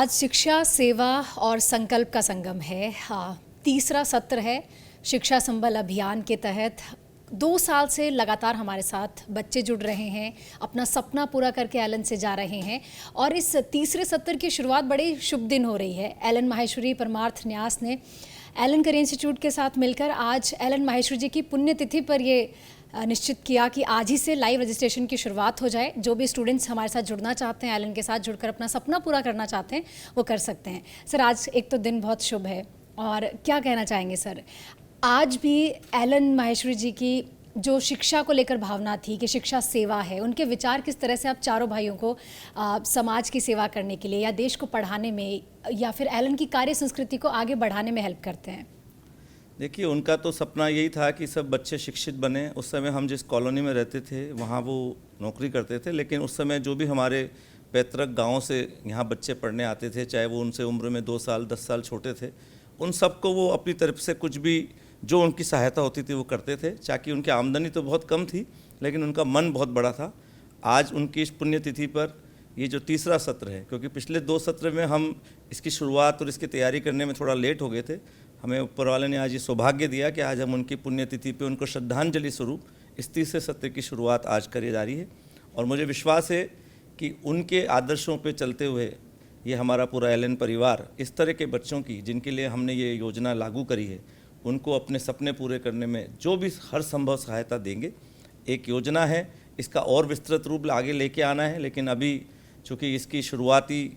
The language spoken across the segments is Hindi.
आज शिक्षा, सेवा और संकल्प का संगम है। हाँ, तीसरा सत्र है शिक्षा संबल अभियान के तहत। 2 साल से लगातार हमारे साथ बच्चे जुड़ रहे हैं, अपना सपना पूरा करके एलन से जा रहे हैं और इस तीसरे सत्र की शुरुआत बड़े शुभ दिन हो रही है। एलन माहेश्वरी परमार्थ न्यास ने एलन करियर इंस्टीट्यूट के साथ मिलकर आज एलन माहेश्वरी जी की पुण्यतिथि पर ये निश्चित किया कि आज ही से लाइव रजिस्ट्रेशन की शुरुआत हो जाए। जो भी स्टूडेंट्स हमारे साथ जुड़ना चाहते हैं, एलन के साथ जुड़कर अपना सपना पूरा करना चाहते हैं, वो कर सकते हैं। सर, आज एक तो दिन बहुत शुभ है और क्या कहना चाहेंगे सर? आज भी एलन माहेश्वरी जी की जो शिक्षा को लेकर भावना थी कि शिक्षा सेवा है, उनके विचार किस तरह से आप चारों भाइयों को समाज की सेवा करने के लिए या देश को पढ़ाने में या फिर एलन की कार्य संस्कृति को आगे बढ़ाने में हेल्प करते हैं? देखिए, उनका तो सपना यही था कि सब बच्चे शिक्षित बने। उस समय हम जिस कॉलोनी में रहते थे वहाँ वो नौकरी करते थे, लेकिन उस समय जो भी हमारे पैतृक गाँव से यहाँ बच्चे पढ़ने आते थे, चाहे वो उनसे उम्र में 2 साल 10 साल छोटे थे, उन सबको वो अपनी तरफ से कुछ भी जो उनकी सहायता होती थी वो करते थे। चाहे उनकी आमदनी तो बहुत कम थी, लेकिन उनका मन बहुत बड़ा था। आज उनकी इस पुण्यतिथि पर ये जो तीसरा सत्र है, क्योंकि पिछले 2 सत्र में हम इसकी शुरुआत और इसकी तैयारी करने में थोड़ा लेट हो गए थे, हमें ऊपर वाले ने आज ये सौभाग्य दिया कि आज हम उनकी पुण्यतिथि पे उनको श्रद्धांजलि स्वरूप इस तीसरे सत्र की शुरुआत आज करी जा रही है। और मुझे विश्वास है कि उनके आदर्शों पे चलते हुए ये हमारा पूरा एलन परिवार इस तरह के बच्चों की, जिनके लिए हमने ये योजना लागू करी है, उनको अपने सपने पूरे करने में जो भी हर संभव सहायता देंगे। एक योजना है, इसका और विस्तृत रूप आगे लेके आना है, लेकिन अभी चूँकि इसकी शुरुआती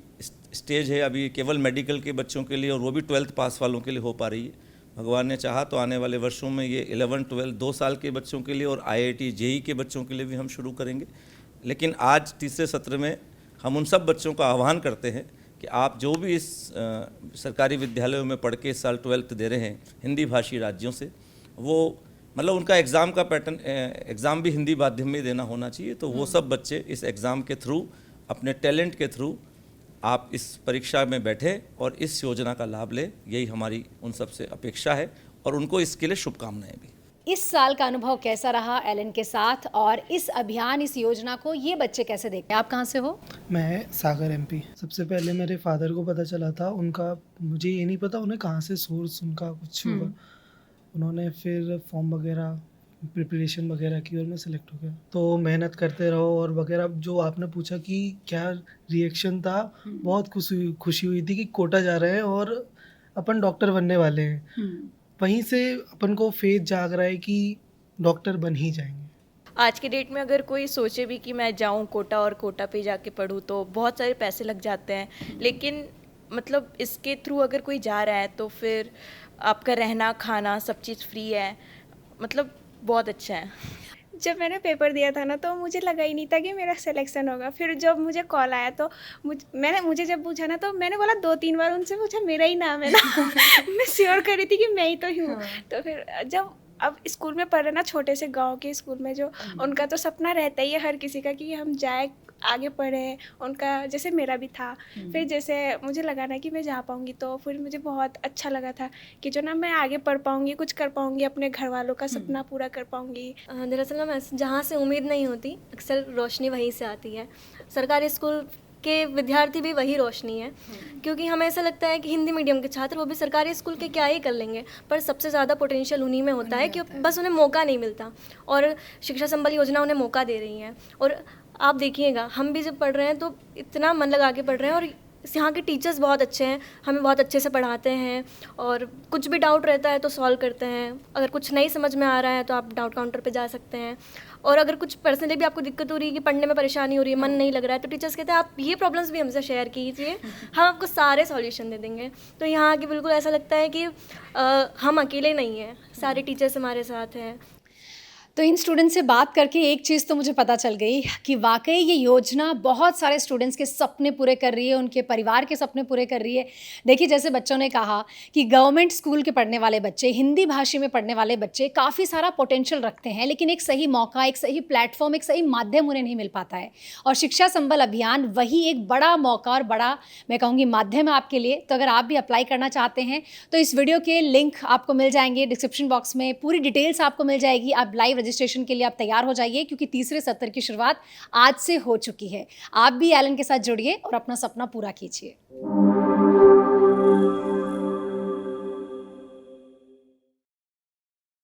स्टेज है, अभी केवल मेडिकल के बच्चों के लिए और वो भी 12th पास वालों के लिए हो पा रही है। भगवान ने चाहा तो आने वाले वर्षों में ये 11, 12 2 साल के बच्चों के लिए और IIT JEE के बच्चों के लिए भी हम शुरू करेंगे। लेकिन आज तीसरे सत्र में हम उन सब बच्चों का आह्वान करते हैं कि आप जो भी इस सरकारी विद्यालयों में पढ़ के इस साल 12th दे रहे हैं हिंदी भाषी राज्यों से, वो मतलब उनका एग्ज़ाम का पैटर्न, एग्ज़ाम भी हिंदी माध्यम में देना होना चाहिए। तो वो सब बच्चे इस एग्ज़ाम के थ्रू, अपने टैलेंट के थ्रू आप इस परीक्षा में बैठे और इस योजना का लाभ लें, यही हमारी उन सब से अपेक्षा है और उनको इसके लिए शुभकामनाएं भी। इस साल का अनुभव कैसा रहा एलन के साथ और इस अभियान, इस योजना को ये बच्चे कैसे देखते हैं? आप कहाँ से हो? मैं सागर MP। सबसे पहले मेरे फादर को पता चला था, उनका मुझे ये नहीं पता उन्हें कहाँ से सोर्स उनका कुछ हुआ। उन्होंने फिर फॉर्म वगैरह प्रिपरेशन वगैरह की और मैं सिलेक्ट हो गया। तो मेहनत करते रहो और वगैरह। जो आपने पूछा कि क्या रिएक्शन था, बहुत खुशी हुई थी कि कोटा जा रहे हैं और अपन डॉक्टर बनने वाले हैं। वहीं से अपन को फेथ जाग रहा है कि डॉक्टर बन ही जाएंगे। आज के डेट में अगर कोई सोचे भी कि मैं जाऊं कोटा और कोटा पे जाके पढूं तो बहुत सारे पैसे लग जाते हैं, लेकिन मतलब इसके थ्रू अगर कोई जा रहा है तो फिर आपका रहना खाना सब चीज़ फ्री है, मतलब बहुत अच्छा है। जब मैंने पेपर दिया था ना तो मुझे लगा ही नहीं था कि मेरा सिलेक्शन होगा। फिर जब मुझे कॉल आया तो मुझे जब पूछा ना तो मैंने बोला 2-3 बार उनसे पूछा, मेरा ही नाम है ना। मैं श्योर कर रही थी कि मैं ही तो हूँ। तो फिर जब अब स्कूल में पढ़ रहे ना, छोटे से गांव के स्कूल में, जो उनका तो सपना रहता ही है हर किसी का कि हम जाए आगे पढ़े, उनका जैसे मेरा भी था। फिर जैसे मुझे लगा ना कि मैं जा पाऊँगी तो फिर मुझे बहुत अच्छा लगा था कि जो ना मैं आगे पढ़ पाऊँगी, कुछ कर पाऊँगी, अपने घर वालों का सपना पूरा कर पाऊँगी। दरअसल मैं जहाँ से उम्मीद नहीं होती, अक्सर रोशनी वहीं से आती है। सरकारी स्कूल के विद्यार्थी भी वही रोशनी है, क्योंकि हमें ऐसा लगता है कि हिंदी मीडियम के छात्र वो भी सरकारी स्कूल के क्या ही कर लेंगे, पर सबसे ज़्यादा पोटेंशियल उन्हीं में होता है कि बस उन्हें मौका नहीं मिलता, और शिक्षा संबल योजना उन्हें मौका दे रही है। और आप देखिएगा, हम भी जब पढ़ रहे हैं तो इतना मन लगा के पढ़ रहे हैं और यहाँ के टीचर्स बहुत अच्छे हैं, हमें बहुत अच्छे से पढ़ाते हैं और कुछ भी डाउट रहता है तो सॉल्व करते हैं। अगर कुछ नहीं समझ में आ रहा है तो आप डाउट काउंटर पे जा सकते हैं, और अगर कुछ पर्सनली भी आपको दिक्कत हो रही है कि पढ़ने में परेशानी हो रही है, मन नहीं लग रहा है, तो टीचर्स कहते हैं आप ये प्रॉब्लम्स भी हमसे शेयर कीजिए, हम आपको सारे सॉल्यूशन दे देंगे। तो यहाँ के बिल्कुल ऐसा लगता है कि हम अकेले नहीं हैं, सारे टीचर्स हमारे साथ हैं। तो इन स्टूडेंट से बात करके एक चीज़ तो मुझे पता चल गई कि वाकई ये योजना बहुत सारे स्टूडेंट्स के सपने पूरे कर रही है, उनके परिवार के सपने पूरे कर रही है। देखिए, जैसे बच्चों ने कहा कि गवर्नमेंट स्कूल के पढ़ने वाले बच्चे, हिंदी भाषा में पढ़ने वाले बच्चे काफ़ी सारा पोटेंशियल रखते हैं, लेकिन एक सही मौका, एक सही प्लेटफॉर्म, एक सही माध्यम उन्हें नहीं मिल पाता है। और शिक्षा संबल अभियान वही एक बड़ा मौका और बड़ा, मैं कहूँगी, माध्यम है आपके लिए। तो अगर आप भी अप्लाई करना चाहते हैं तो इस वीडियो के लिंक आपको मिल जाएंगे डिस्क्रिप्शन बॉक्स में, पूरी डिटेल्स आपको मिल जाएगी। आप लाइव रजिस्ट्रेशन के लिए आप तैयार हो जाइए, क्योंकि तीसरे सत्र की शुरुआत आज से हो चुकी है। आप भी एलन के साथ जुड़िए और अपना सपना पूरा कीजिए।